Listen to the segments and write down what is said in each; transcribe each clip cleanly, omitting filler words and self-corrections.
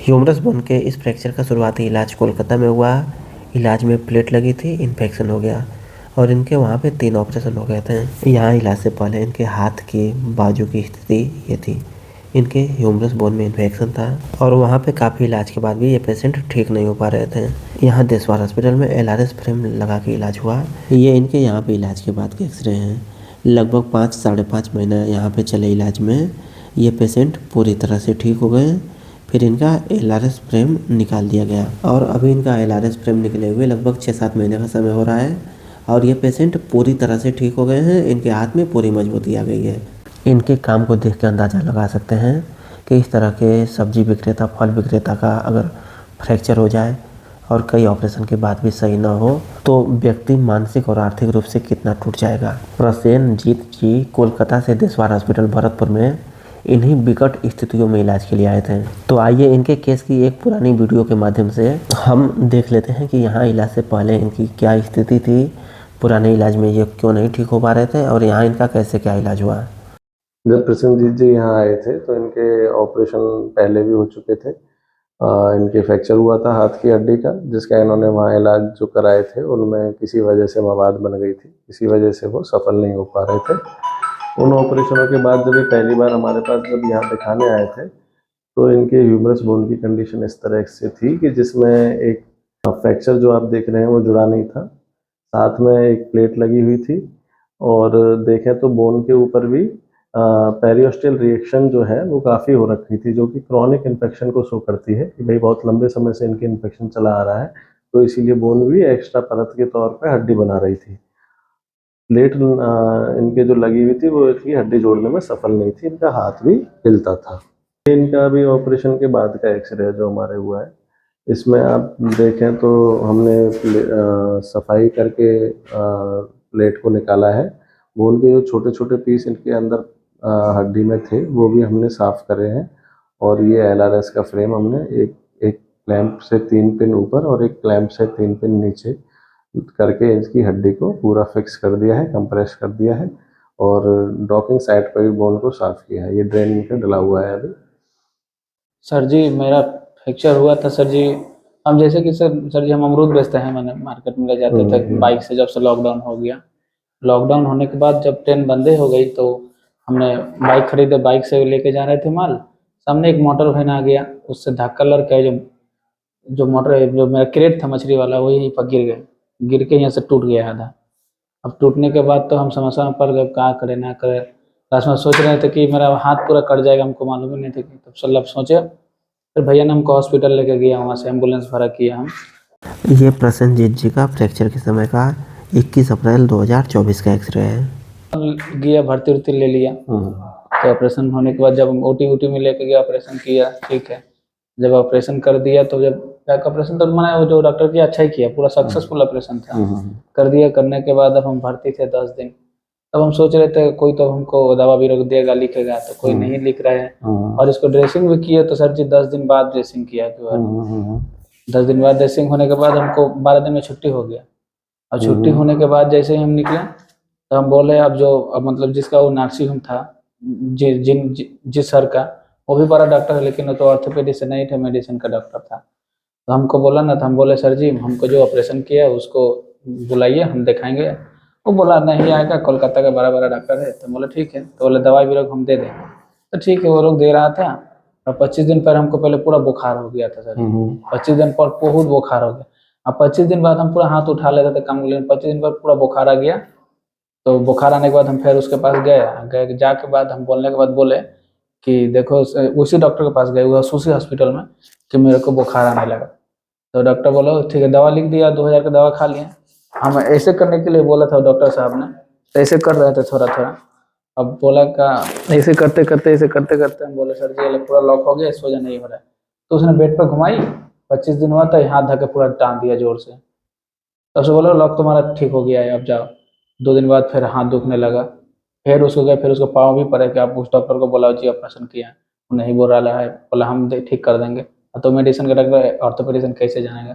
Humerus bone के इस fracture का शुरुआती इलाज कोलकाता में हुआ। इलाज में प्लेट लगी थी, इन्फेक्शन हो गया और इनके वहाँ पे 3 ऑपरेशन हो गए थे। यहाँ इलाज से पहले इनके हाथ की बाजू की स्थिति ये थी। इनके ह्यूमरस बोन में इन्फेक्शन था और वहाँ पे काफ़ी इलाज के बाद भी ये पेशेंट ठीक नहीं हो पा रहे थे। यहाँ देशवार हॉस्पिटल में एलआरएस फ्रेम लगा के इलाज हुआ। ये इनके यहाँ पे इलाज के बाद के एक्सरे हैं। लगभग 5-5.5 महीना यहाँ पे चले इलाज में ये पेशेंट पूरी तरह से ठीक हो गए। फिर इनका एलआरएस फ्रेम निकाल दिया गया और अभी इनका एलआरएस फ्रेम निकले हुए लगभग 6-7 महीने का समय हो रहा है और ये पेशेंट पूरी तरह से ठीक हो गए हैं। इनके हाथ में पूरी मजबूती आ गई है। इनके काम को देख के अंदाज़ा लगा सकते हैं कि इस तरह के सब्जी विक्रेता, फल विक्रेता का अगर फ्रैक्चर हो जाए और कई ऑपरेशन के बाद भी सही ना हो तो व्यक्ति मानसिक और आर्थिक रूप से कितना टूट जाएगा। प्रसेनजीत जी कोलकाता से देशवार हॉस्पिटल भरतपुर में इन्हीं विकट स्थितियों में इलाज के लिए आए थे। तो आइए इनके केस की एक पुरानी वीडियो के माध्यम से हम देख लेते हैं कि यहाँ इलाज से पहले इनकी क्या स्थिति थी, पुराने इलाज में ये क्यों नहीं ठीक हो पा रहे थे और यहाँ इनका कैसे क्या इलाज हुआ। जब प्रसेनजीत जी यहाँ आए थे तो इनके ऑपरेशन पहले भी हो चुके थे। इनके फ्रैक्चर हुआ था हाथ की हड्डी का, जिसका इन्होंने वहाँ इलाज जो कराए थे उनमें किसी वजह से मवाद बन गई थी, इसी वजह से वो सफल नहीं हो पा रहे थे। उन ऑपरेशनों के बाद जब ये पहली बार हमारे पास जब यहाँ दिखाने आए थे तो इनके ह्यूमरस बोन की कंडीशन इस तरह से थी कि जिसमें एक फ्रैक्चर जो आप देख रहे हैं वो जुड़ा नहीं था, साथ में एक प्लेट लगी हुई थी और देखें तो बोन के ऊपर भी पेरियोस्टल रिएक्शन जो है वो काफ़ी हो रखी थी, जो कि क्रॉनिक इन्फेक्शन को शो करती है कि भाई बहुत लंबे समय से इनके इन्फेक्शन चला आ रहा है, तो इसीलिए बोन भी एक्स्ट्रा परत के तौर पे हड्डी बना रही थी। प्लेट इनके जो लगी हुई थी वो थी हड्डी जोड़ने में सफल नहीं थी, इनका हाथ भी हिलता था। इनका अभी ऑपरेशन के बाद का एक्सरे जो हमारे हुआ है, इसमें आप देखें तो हमने सफाई करके प्लेट को निकाला है। बोन के जो छोटे छोटे पीस इनके अंदर हड्डी में थे वो भी हमने साफ करे हैं और ये एलआरएस का फ्रेम हमने एक एक क्लैंप से 3 पिन ऊपर और एक क्लैंप से 3 पिन नीचे करके इसकी हड्डी को पूरा फिक्स कर दिया है, कंप्रेस कर दिया है और डॉकिंग साइड पर भी बोन को साफ किया है। ये ड्रेन इनका डला हुआ है अभी। सर जी मेरा फ्रैक्चर हुआ था सर जी। हम जैसे कि सर जी हम अमरूद बेचते हैं, मैंने मार्केट में ले जाते थे बाइक से, जब से लॉकडाउन हो गया। लॉकडाउन होने के बाद जब ट्रेन बंदे हो गई तो हमने बाइक खरीदे, बाइक से लेके जा रहे थे माल, सामने एक मोटर वैन आ गया, उससे धक्का लग के जो जो मोटर जो मेरा क्रेट था मछली वाला वो यहीं पर गिर गए, गिर के यहाँ से टूट गया आधा। अब टूटने के बाद तो हम समस्या में पड़ गए, क्या करें ना करें। लास्ट में सोच रहे थे कि मेरा हाथ पूरा कट जाएगा, हमको मालूम ही नहीं था कि, तब सब सोचे। फिर भैया ने हमको हॉस्पिटल लेके गया, वहाँ से एम्बुलेंस भरा किया हम। ये प्रसेनजीत जी का फ्रैक्चर के समय का 21 अप्रैल 2024 का एक्सरे है। गया भर्ती उर्ती ले लिया, तो ऑपरेशन होने के बाद जब हम ओटी में लेके गया, ऑपरेशन किया, ठीक है। जब ऑपरेशन कर दिया तो जब बैक ऑपरेशन तो मैंने वो जो डॉक्टर किया अच्छा ही किया, पूरा सक्सेसफुल ऑपरेशन था। कर दिया, करने के बाद अब हम भर्ती थे 10 दिन। तब हम सोच रहे थे कोई तो हमको दवा भी रख देगा, लिखेगा, तो कोई नहीं लिख रहा है। और इसको ड्रेसिंग भी किया तो सर जी 10 दिन बाद ड्रेसिंग किया। 10 दिन बाद ड्रेसिंग होने के बाद हमको 12 दिन में छुट्टी हो गया। और छुट्टी होने के बाद जैसे ही हम निकले तो हम बोले अब मतलब जिसका वो नर्सिंग होम था, जिस सर का, वो भी बड़ा डॉक्टर है लेकिन वो तो ऑर्थोपेडिक से नहीं थे, मेडिसिन का डॉक्टर था। तो हमको बोला ना, तो हम बोले सर जी हमको जो ऑपरेशन किया उसको बुलाइए, हम दिखाएंगे। वो बोला नहीं आएगा, कोलकाता का बड़ा बड़ा डॉक्टर है। तो बोले ठीक है, तो बोले दवाई भी लोग हम दे देंगे। तो ठीक है, वो लोग दे रहा था। और 25 दिन पर हमको पहले पूरा बुखार हो गया था सर। 25 दिन पर बहुत बुखार हो गया। अब 25 दिन बाद हम पूरा हाथ उठा लेते थे काम के लिए, 25 दिन पर पूरा बुखार आ गया। तो बुखार आने के बाद हम फिर उसके पास गए जाके बाद हम बोलने के बाद बोले कि देखो, उसी डॉक्टर के पास गए उसी हॉस्पिटल में, कि मेरे को बुखार आने लगा। तो डॉक्टर बोला ठीक है, दवा लिख दिया, 2000 का दवा खा लिया। हम ऐसे करने के लिए बोला था डॉक्टर साहब ने, तो ऐसे कर रहे थे थोड़ा थोड़ा। अब बोला का ऐसे करते करते हम बोले सर जी ये पूरा लॉक हो गया, इस वजह नहीं हो रहा है। तो उसने बेड पर घुमाई, 25 दिन हुआ था, हाथ धके पूरा टांग दिया जोर से। तब से बोला लॉक तुम्हारा ठीक हो गया है, अब जाओ। 2 दिन बाद फिर हाथ दुखने लगा। फिर उसको गए, फिर उसको पाँव भी पड़े कि आप उस डॉक्टर को बोला जी ऑपरेशन किया है। वो नहीं बोल रहा है, बोला हम ठीक कर देंगे। तो मेडिसिन का डॉक्टर ऑर्थोपेडिशन कैसे जानेगा।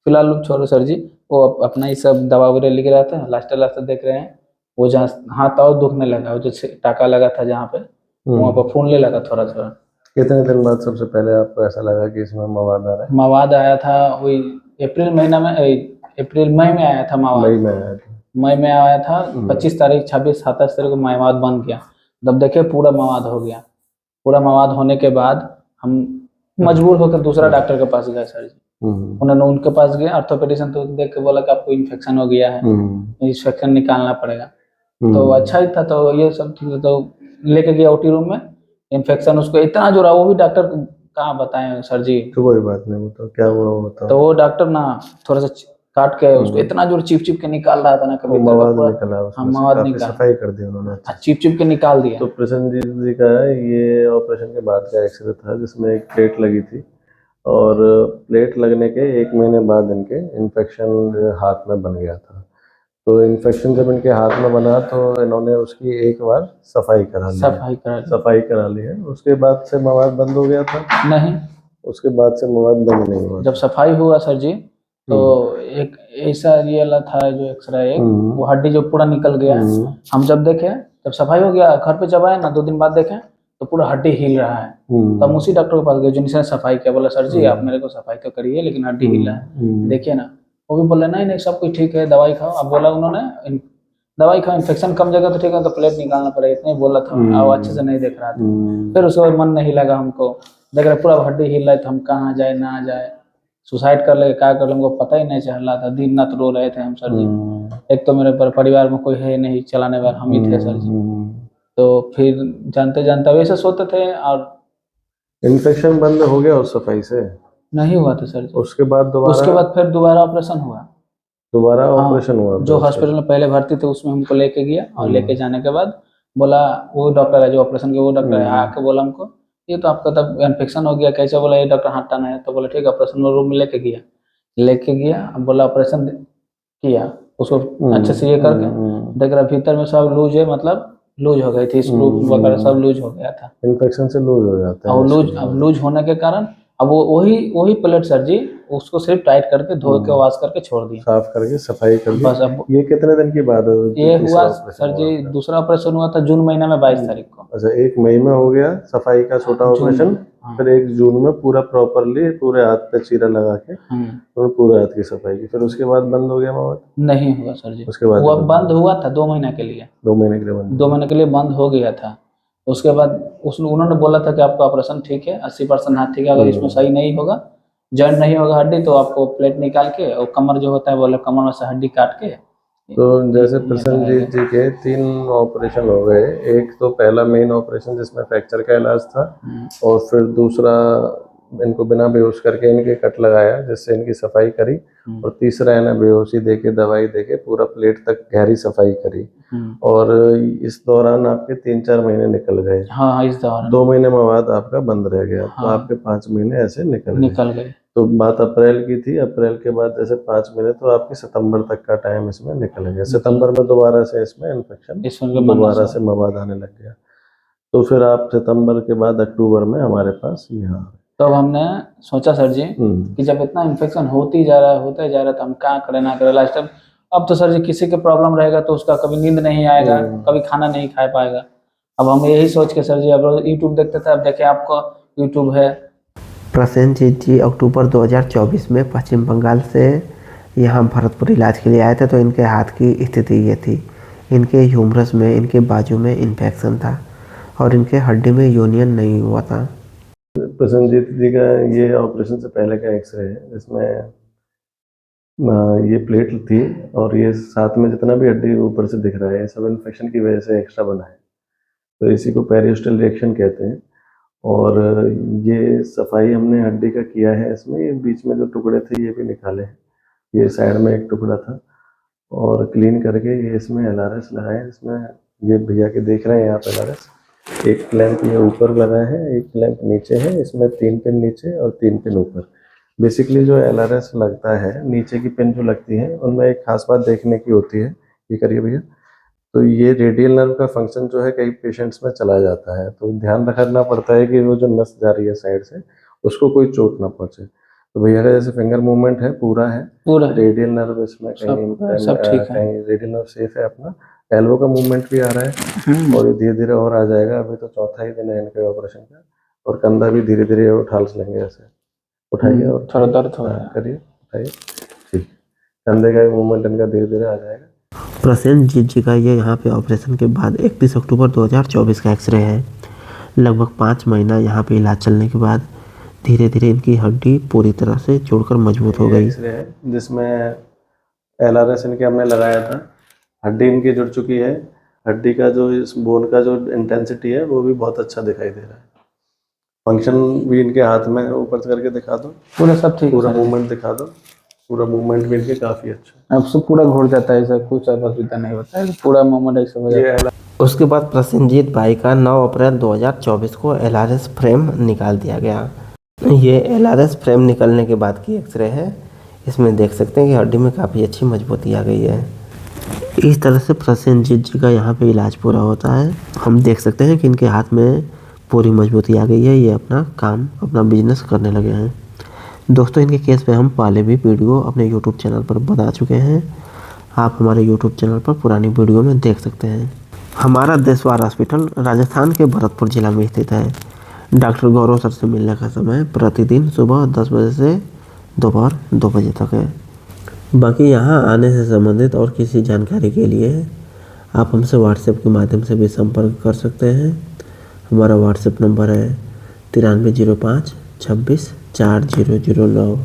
फिलहाल छोड़ो सर जी, वो अपना ही सब दवा वगैरह लिख रहा था। लास्ट देख रहे हैं, वो जहाँ हाथ और दुखने लगा, वो जो टाका लगा था जहाँ पे, वहाँ पर फूलने लगा थोड़ा थोड़ा। कितने दिन बाद सबसे पहले आपको ऐसा लगा कि इसमें मवाद आ रहा है? मवाद आया था वही अप्रैल महीना में, अप्रैल मई में आया था मवाद। मई में आया था। मई में आया था 25 तारीख, 26 27 तारीख को मवाद बन गया। तब देखे पूरा मवाद हो गया। पूरा मवाद होने के बाद हम मजबूर होकर दूसरा डॉक्टर के पास गए सर जी। उन्होंने उनके पास गया, ऑर्थोपेडिशियन, तो देख के बोला कि आपको इन्फेक्शन हो गया है, इन्फेक्शन निकालना पड़ेगा। तो अच्छा ही था, तो ये सब ठीक है, तो लेके गया ओटी रूम में। इन्फेक्शन उसको इतना जोरा, वो भी डॉक्टर कहाँ बताएं सर जी। तो कोई बात नहीं, बताओ क्या हुआ बताओ। तो वो डॉक्टर ना थोड़ा सा काट के उसको इतना जोर चिप चिप के निकाल रहा था ना, कभी मवाद निकला हाँ उसमें से, मवाद काफी निकाल, सफाई कर दी उन्होंने। अच्छा। चिप चिप के निकाल दिया। तो प्रसन्नजीत जी का ये ऑपरेशन के बाद का एक्सरे था जिसमें एक प्लेट लगी थी, और प्लेट लगने के 1 महीने बाद इनके इन्फेक्शन हाथ में बन गया था। तो इन्फेक्शन जब इनके हाथ में बना तो इन्होंने उसकी एक बार सफाई करा ली। सफाई करा ली है। उसके बाद से मवाद बंद हो गया था? नहीं, उसके बाद से मवाद बंद नहीं हुआ। जब सफाई हुआ सर जी, तो एक ऐसा ये वाला था जो एक्सरे, एक वो हड्डी जो पूरा निकल गया। हम जब देखे, जब सफाई हो गया, घर पे जब आए ना 2 दिन बाद देखे तो पूरा हड्डी हिल रहा है। तब उसी डॉक्टर के पास गए जिनसे सफाई किया। बोला सर जी आप मेरे को सफाई तो करिए, लेकिन हड्डी हिल रहा है, देखिए ना। वो भी बोले नहीं नहीं सब कुछ ठीक है, दवाई खाओ। अब बोला उन्होंने दवाई खाओ, इन्फेक्शन कम जगह तो ठीक है, तो प्लेट निकालना पड़ेगा, इतना ही बोला था। अब अच्छे से नहीं देख रहा था। फिर उसके बाद मन नहीं लगा हमको, देख रहे पूरा हड्डी हिल रहा है, तो हम कहाँ जाए ना जाए, सुसाइड कर ले क्या कर ले, हमको पता ही नहीं चल रहा था। दिन रात रो रहे थे हम सर जी। एक तो मेरे परिवार में कोई है नहीं चलाने वाला, हम ही थे सर जी। तो फिर जानते जानते वैसे सोते थे। और इन्फेक्शन बंद हो गया उस सफाई से? नहीं हुआ था सर जी। उसके बाद फिर दोबारा ऑपरेशन हुआ। दोबारा ऑपरेशन हुआ? जो हॉस्पिटल में पहले भर्ती थे उसमें हमको लेके गया, और लेके जाने के बाद बोला, वो डॉक्टर है जो ऑपरेशन के, वो डॉक्टर है, आके बोला हमको ये तो आपका तब इन्फेक्शन हो गया। कैसे? बोला ये डॉक्टर हटाना है। तो बोला ठीक है, ऑपरेशन रूम में लेके गया। अब बोला ऑपरेशन किया उसको अच्छे से ये करके, देख रहा भीतर में सब लूज है, मतलब लूज हो गई थी, स्क्रू वगैरह सब लूज हो गया था। इन्फेक्शन से लूज हो जाता है। और लूज होने के कारण अब वो वही प्लेट सर जी, उसको सिर्फ टाइट करके धो के वॉश करके छोड़ दिया, साफ करके सफाई कर दी। बस। अब ये कितने दिन की बात है? ये हुआ सर जी, दूसरा ऑपरेशन हुआ था जून महीना में 22 तारीख को। अच्छा, 1 मई में हो गया सफाई का छोटा ऑपरेशन, फिर 1 जून में पूरा प्रॉपरली पूरे हाथ पे चीरा लगा के और पूरे हाथ की सफाई की। फिर उसके बाद बंद हो गया मवाद? नहीं हुआ सर जी। उसके बाद वो बंद हुआ था 2 महीने के लिए। 2 महीने के लिए बंद? 2 महीने के लिए बंद हो गया था। उसके बाद उन्होंने बोला था कि आपका ऑपरेशन ठीक है, 80% हाथ ठीक है, अगर इसमें सही नहीं होगा, जॉइंट नहीं होगा हड्डी, तो आपको प्लेट निकाल के, और कमर जो होता है, बोले कमर में से हड्डी काट के। तो जैसे प्रसन्नजीत जी के 3 ऑपरेशन हो गए। एक तो पहला मेन ऑपरेशन जिसमें फ्रैक्चर का इलाज था, और फिर दूसरा इनको बिना बेहोश करके इनके कट लगाया जिससे इनकी सफाई करी, और तीसरा है ना बेहोशी देके दवाई देके पूरा प्लेट तक गहरी सफाई करी। और इस दौरान आपके 3-4 महीने निकल गए। हाँ, इस दौरान 2 महीने में बाद आपका बंद रह गया। तो आपके 5 महीने ऐसे निकल गए। तो बात अप्रैल की थी। अप्रैल के बाद जैसे 5 महीने, तो आपके सितंबर तक का टाइम इसमें निकल गया। सितंबर में दोबारा से इसमें इन्फेक्शन दोबारा से मवाद आने लग गया। तो फिर आप सितंबर के बाद अक्टूबर में हमारे पास यहाँ। तो अब हमने सोचा सर जी कि जब इतना इन्फेक्शन होते जा रहा है, तो हम क्या करें ना करें लास्ट टाइम। अब तो सर जी किसी के प्रॉब्लम रहेगा तो उसका कभी नींद नहीं आएगा, कभी खाना नहीं खा पाएगा। अब हम यही सोच के सर जी, अब यूट्यूब देखते थे, अब देखे आपको यूट्यूब है। प्रसेनजीत जी अक्टूबर 2024 में पश्चिम बंगाल से यहाँ भरतपुर इलाज के लिए आए थे। तो इनके हाथ की स्थिति ये थी, इनके ह्यूमरस में, इनके बाजू में इन्फेक्शन था, और इनके हड्डी में यूनियन नहीं हुआ था। प्रसेनजीत जी का ये ऑपरेशन से पहले का एक्सरे है, जिसमें ये प्लेट थी, और ये साथ में जितना भी हड्डी ऊपर से दिख रहा है, ये सब इन्फेक्शन की वजह से एक्स्ट्रा बना है। तो इसी को पेरियोस्टल रिएक्शन कहते हैं। और ये सफाई हमने हड्डी का किया है। इसमें ये बीच में जो टुकड़े थे ये भी निकाले हैं। ये साइड में एक टुकड़ा था, और क्लीन करके ये इसमें LRS लगाए। इसमें ये भैया के देख रहे हैं यहाँ पे LRS, एक क्लैंप ये ऊपर लगा है, एक क्लैंप नीचे है। इसमें 3 पिन नीचे और 3 पिन ऊपर। बेसिकली जो LRS लगता है, नीचे की पिन जो लगती है, उनमें एक खास बात देखने की होती है। ये करिए भैया। तो ये रेडियल नर्व का फंक्शन जो है कई पेशेंट्स में चला जाता है, तो ध्यान रखना पड़ता है कि वो जो नस जा रही है साइड से, उसको कोई चोट ना पहुंचे। तो भैया का जैसे फिंगर मूवमेंट है, पूरा रेडियल नर्व इसमें कहीं रेडियल नर्व सेफ है अपना। एल्बो का मूवमेंट भी आ रहा है, और ये धीरे धीरे और आ जाएगा। अभी तो चौथा ही दिन है इनके ऑपरेशन का, और कंधा भी धीरे धीरे उठा लेंगे, ऐसे उठाइए और थोड़ा दर्द हो रहा है। करिए, उठाइए, ठीक। कंधे का मूवमेंट इनका धीरे धीरे आ जाएगा। प्रसेनजीत जी का ये यहाँ पे ऑपरेशन के बाद 31 अक्टूबर 2024 का एक्सरे है। लगभग 5 महीना यहाँ पे इलाज चलने के बाद धीरे धीरे इनकी हड्डी पूरी तरह से जोड़कर मजबूत हो गई। एक्सरे है जिसमें LRS इनके हमने लगाया था, हड्डी इनकी जुड़ चुकी है। हड्डी का जो इस बोन का जो इंटेंसिटी है वो भी बहुत अच्छा दिखाई दे रहा है। फंक्शन भी इनके हाथ में ऊपर से करके दिखा दो, पूरा सब ठीक पूरा है। मूवमेंट दिखा दो, पूरा मूवमेंट भी इनके काफ़ी अच्छा है। अब सब पूरा घुट जाता है, ऐसा कुछ असुविधा नहीं होता है, पूरा मूवमेंट ऐसा हो जाता है। उसके बाद प्रसेनजीत भाई का 9 अप्रैल 2024 को LRS फ्रेम निकाल दिया गया। ये LRS फ्रेम निकलने के बाद की एक्सरे है। इसमें देख सकते हैं कि हड्डी में काफ़ी अच्छी मजबूती आ गई है। इस तरह से प्रसेनजीत जी का यहाँ पे इलाज पूरा होता है। हम देख सकते हैं कि इनके हाथ में पूरी मजबूती आ गई है। ये अपना काम, अपना बिजनेस करने लगे हैं। दोस्तों, इनके केस पे हम पहले भी वीडियो अपने यूट्यूब चैनल पर बना चुके हैं। आप हमारे यूट्यूब चैनल पर पुरानी वीडियो में देख सकते हैं। हमारा देशवार हॉस्पिटल राजस्थान के भरतपुर जिला में स्थित है। डॉक्टर गौरव सर से मिलने का समय प्रतिदिन सुबह 10 बजे से दोपहर 2 बजे तक है। बाकी यहाँ आने से संबंधित और किसी जानकारी के लिए आप हमसे व्हाट्सएप के माध्यम से भी संपर्क कर सकते हैं। हमारा व्हाट्सएप नंबर है 9305 26 4009।